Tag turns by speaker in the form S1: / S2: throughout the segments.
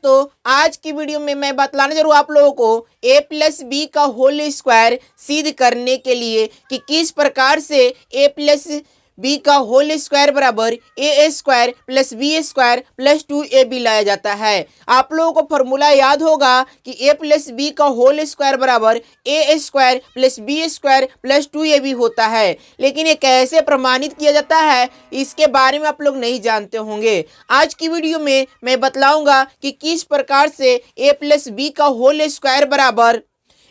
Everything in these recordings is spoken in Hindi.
S1: दोस्तों, आज की वीडियो में मैं बतलाने जरूर आप लोगों को a प्लस बी का होल स्क्वायर सिद्ध करने के लिए कि किस प्रकार से a प्लस बी का होल स्क्वायर बराबर A square plus B square plus 2ab लाया जाता है। आप लोगों को फॉर्मूला याद होगा कि a प्लस बी का होल स्क्वायर बराबर A square plus B square plus 2ab होता है, लेकिन ये कैसे प्रमाणित किया जाता है इसके बारे में आप लोग नहीं जानते होंगे। आज की वीडियो में मैं बतलाऊंगा कि किस प्रकार से a प्लस बी का होल स्क्वायर बराबर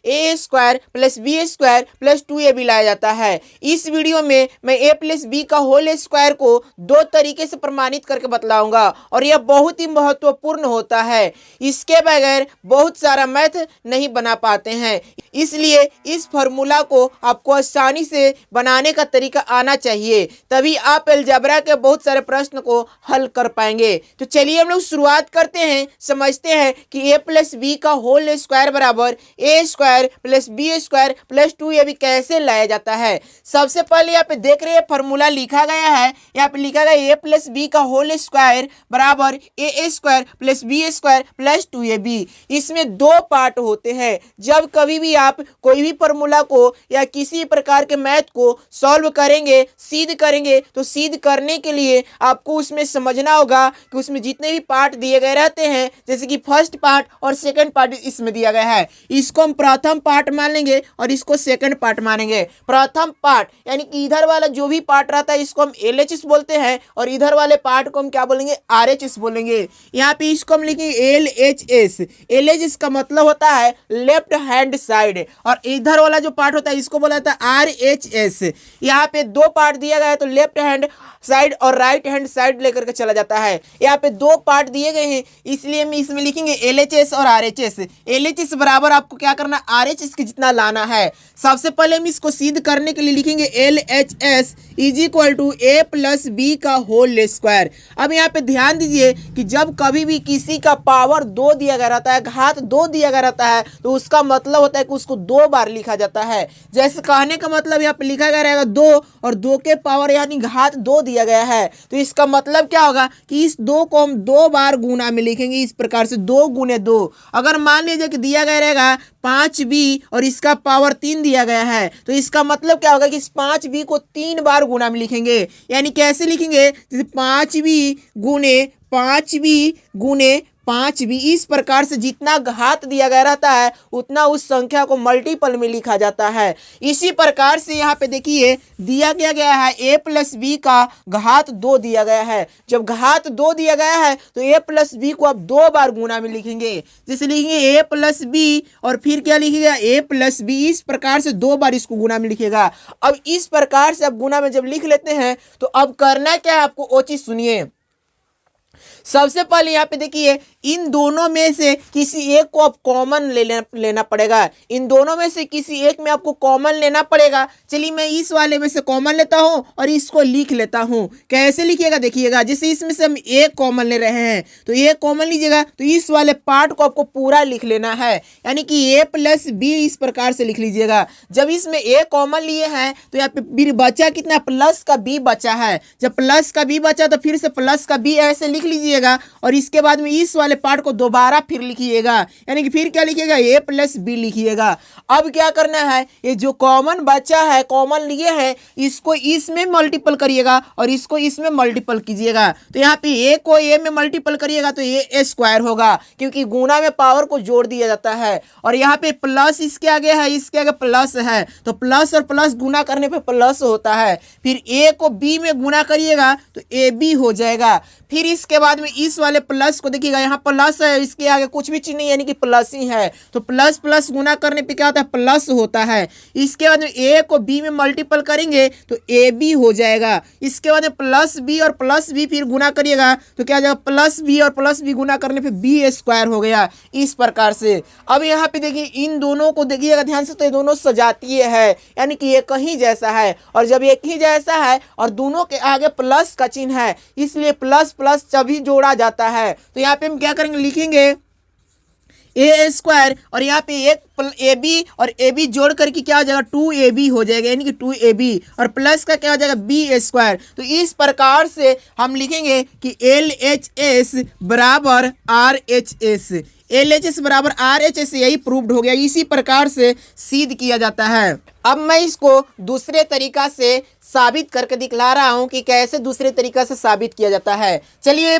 S1: A square plus B square plus 2ab लाया जाता है। इस वीडियो में मैं a प्लस बी का होल स्क्वायर को दो तरीके से प्रमाणित करके बतलाऊंगा और यह बहुत ही महत्वपूर्ण होता है। इसके बगैर बहुत सारा मैथ नहीं बना पाते हैं, इसलिए इस फॉर्मूला को आपको आसानी से बनाने का तरीका आना चाहिए, तभी आप अलजेब्रा के बहुत सारे प्रश्न को हल कर पाएंगे। तो चलिए हम लोग शुरुआत करते हैं, समझते हैं कि a प्लस बी का होल स्क्वायर बराबर A square plus B square plus 2ab कैसे लाया जाता है। सबसे पहले यहाँ पे देख रहे हैं फॉर्मूला लिखा गया है, यहाँ पे लिखा गया a प्लस बी का होल स्क्वायर बराबर A square plus B square plus 2ab। इसमें दो पार्ट होते हैं। जब कभी भी आप कोई भी फॉर्मूला को या किसी प्रकार के मैथ को सॉल्व करेंगे, सिद्ध करेंगे, तो सिद्ध करने के लिए आपको उसमें समझना होगा कि उसमें जितने भी पार्ट दिए गए रहते हैं, जैसे कि फर्स्ट पार्ट और सेकंड पार्ट इसमें दिया गया है, इसको हम प्रथम पार्ट मान लेंगे और इसको सेकंड पार्ट मानेंगे। प्रथम पार्ट यानी कि इधर वाला जो भी पार्ट रहता है इसको हम LHS बोलते हैं और इधर वाले पार्ट को हम क्या बोलेंगे, RHS बोलेंगे। यहाँ पे इसको हम लिखेंगे LHS। LHS का मतलब होता है लेफ्ट हैंड साइड और इधर वाला जो पार्ट होता है इसको बोला जाता है RHS। यहाँ पे दो पार्ट दिया गया है तो लेफ्ट हैंड साइड और राइट हैंड साइड लेकर के चला जाता है। यहाँ पे दो पार्ट दिए गए हैं, इसलिए हम इसमें लिखेंगे LHS और RHS। LHS बराबर आपको क्या करना, RHS के जितना लाना है। सबसे पहले हम इसको सिद्ध करने के लिए लिखेंगे LHS is equal to A plus B का होल स्क्वायर। अब यहाँ पे ध्यान दीजिए कि जब कभी भी किसी का पावर 2 दिया गया रहता है, घात 2 दिया गया रहता है, तो उसका मतलब होता है कि उसको 2 बार लिखा जाता है। जैसे कहने का मतलब यहाँ पे लिखा गया रहेगा 2 और 2 के पावर यानी घात 2 दिया गया है, तो इसका मतलब क्या होगा कि इस 2 को हम 2 बार गुना में लिखेंगे। इस प्रकार से 2 गुने 2। अगर मान लीजिए कि दिया गया रहेगा 5b और इसका पावर 3 दिया गया है, तो इसका मतलब क्या होगा कि इस 5b को 3 बार गुना में लिखेंगे। यानी कैसे लिखेंगे, जैसे 5b गुने 5b। इस प्रकार से जितना घात दिया गया रहता है उतना उस संख्या को मल्टीपल में लिखा जाता है। इसी प्रकार से यहाँ पे देखिए दिया गया है a प्लस बी का घात 2 दिया गया है। जब घात 2 दिया गया है तो a प्लस बी को आप 2 बार गुना में लिखेंगे। जैसे लिखेंगे a प्लस बी और फिर क्या लिखिएगा, a प्लस बी। इस प्रकार से 2 बार इसको गुना में लिखिएगा। अब इस प्रकार से आप गुना में जब लिख लेते हैं तो अब करना क्या है आपको, वो चीज सुनिए। सबसे पहले यहाँ पे देखिए इन दोनों में से किसी एक को आप कॉमन लेना पड़ेगा। इन दोनों में से किसी एक में आपको कॉमन लेना पड़ेगा। चलिए मैं इस वाले में से कॉमन लेता हूँ और इसको लिख लेता हूँ। कैसे लिखिएगा देखिएगा, जैसे इसमें से हम एक कॉमन ले रहे हैं तो एक कॉमन लीजिएगा, तो इस वाले पार्ट को आपको पूरा लिख लेना है, यानी कि a प्लस बी इस प्रकार से लिख लीजिएगा। जब इसमें a कॉमन लिए हैं तो यहाँ पे फिर बचा कितना, प्लस का b बचा है। जब प्लस का b बचा तो फिर से प्लस का b ऐसे लिख लीजिएगा और इसके बाद में इस वाले पार्ट को दोबारा फिर लिखिएगा, यानी कि फिर क्या लिखिएगा, a प्लस बी लिखिएगा। अब क्या करना है, ये जो कॉमन बचा है, कॉमन लिए हैं, इसको इसमें मल्टीपल करिएगा और इसको इसमें मल्टीपल कीजिएगा। तो यहाँ पे a को a में मल्टीपल करिएगा तो a स्क्वायर होगा, क्योंकि गुना में पावर को जोड़ दिया जाता है। और यहाँ पे प्लस इसके आगे है, इसके आगे प्लस है, तो प्लस और प्लस गुना करने पे प्लस होता है। फिर a को b में गुना करिएगा तो ab हो जाएगा। फिर इसके बाद में इस वाले प्लस को देखिएगा, यहाँ प्लस है, इसके आगे कुछ भी चीज नहीं यानी कि प्लस ही है, तो प्लस प्लस गुना करने पे क्या होता है, प्लस होता है। इसके बाद में a को b में मल्टीपल करेंगे तो ab हो जाएगा। इसके बाद में प्लस b और प्लस b फिर गुना करिएगा तो क्या हो जाएगा, प्लस b और प्लस b गुना करने पे b स्क्वायर हो गया। इस प्रकार से अब यहाँ पे देखिए इन दोनों को देखिएगा ध्यान से, तो ये दोनों सजातीय है, यानी कि एक ही जैसा है। और जब एक ही जैसा है और दोनों के आगे प्लस का चिन्ह है, इसलिए प्लस प्लस तभी जोड़ा जाता है। तो यहाँ पे हम क्या करेंगे, लिखेंगे ए स्क्वायर और यहाँ पे एक ए बी और ए बी जोड़ करके क्या हो जाएगा 2ab हो जाएगा, यानी कि 2ab और प्लस का क्या हो जाएगा बी स्क्वायर। तो इस प्रकार से हम लिखेंगे कि LHS बराबर RHS, LHS बराबर RHS, यही प्रूव्ड हो गया। इसी प्रकार से सिद्ध किया जाता है। अब मैं इसको दूसरे तरीका से साबित करके दिखला रहा हूं कि कैसे दूसरे तरीका से साबित किया जाता है। चलिए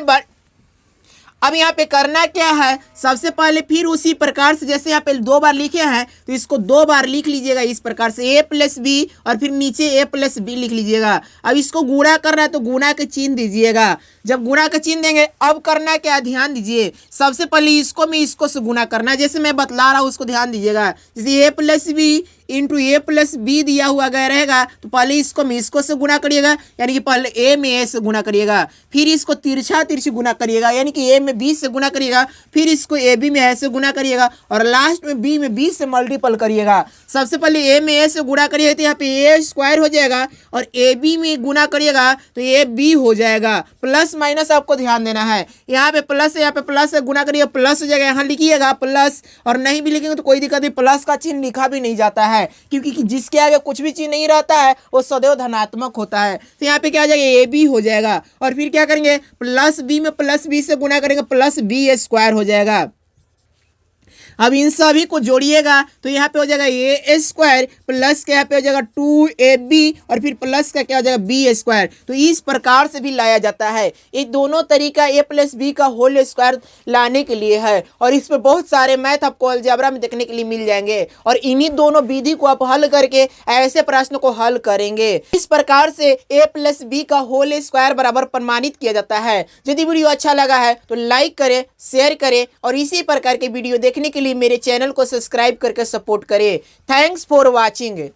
S1: अब यहाँ पे करना क्या है, सबसे पहले फिर उसी प्रकार से जैसे यहाँ पे 2 बार लिखे हैं तो इसको 2 बार लिख लीजिएगा इस प्रकार से a प्लस बी और फिर नीचे a प्लस बी लिख लीजिएगा। अब इसको गुणा करना है तो गुणा के चिन्ह दीजिएगा। जब गुणा का चिन्ह देंगे अब करना क्या, ध्यान दीजिए, सबसे पहले इसको में इसको से गुणा करना है, जैसे मैं बतला रहा हूँ उसको ध्यान दीजिएगा। जैसे a plus B into A plus B दिया हुआ गया रहेगा तो पहले इसको में इसको से गुणा करिएगा, यानी कि पहले ए में ए से गुणा करिएगा, फिर इसको तिरछा तिरछी गुणा करिएगा, यानी कि ए में बी से गुणा करिएगा, फिर इसको ए बी में ए से गुणा करिएगा और लास्ट में बी में बी से मल्टीपल करिएगा। सबसे पहले ए में ए से गुणा करिएगा तो यहाँ पे ए स्क्वायर हो जाएगा और ए बी में गुणा करिएगा तो ए बी हो जाएगा। प्लस माइनस आपको ध्यान देना है, यहाँ पे प्लस है, यहाँ पे प्लस से गुणा करिएगा प्लस हो जाएगा, यहाँ लिखिएगा प्लस, और नहीं भी लिखेंगे तो कोई दिक्कत नहीं, प्लस का चिन्ह लिखा भी नहीं जाता है क्योंकि जिसके आगे कुछ भी चीज नहीं रहता है वो सदैव धनात्मक होता है। तो यहाँ पे क्या आ जाएगा ए बी हो जाएगा और फिर क्या करेंगे प्लस बी में प्लस बी से गुणा करेंगे प्लस बी स्क्वायर हो जाएगा। अब इन सभी को जोड़िएगा तो यहाँ पे हो जाएगा ए स्क्वायर प्लस के यहाँ पे हो जाएगा 2ab और फिर प्लस का क्या हो जाएगा बी स्क्वायर। तो इस प्रकार से भी लाया जाता है। ये दोनों तरीका a प्लस बी का होल स्क्वायर लाने के लिए है और इस पे बहुत सारे मैथ आपको अलजेब्रा में देखने के लिए मिल जाएंगे और इन्हीं दोनों विधि को आप हल करके ऐसे प्रश्न को हल करेंगे। इस प्रकार से a प्लस बी का होल स्क्वायर बराबर प्रमाणित किया जाता है। यदि वीडियो अच्छा लगा है तो लाइक करें, शेयर करें और इसी प्रकार के वीडियो देखने के लिए मेरे चैनल को सब्सक्राइब करके सपोर्ट करें। Thanks for watching.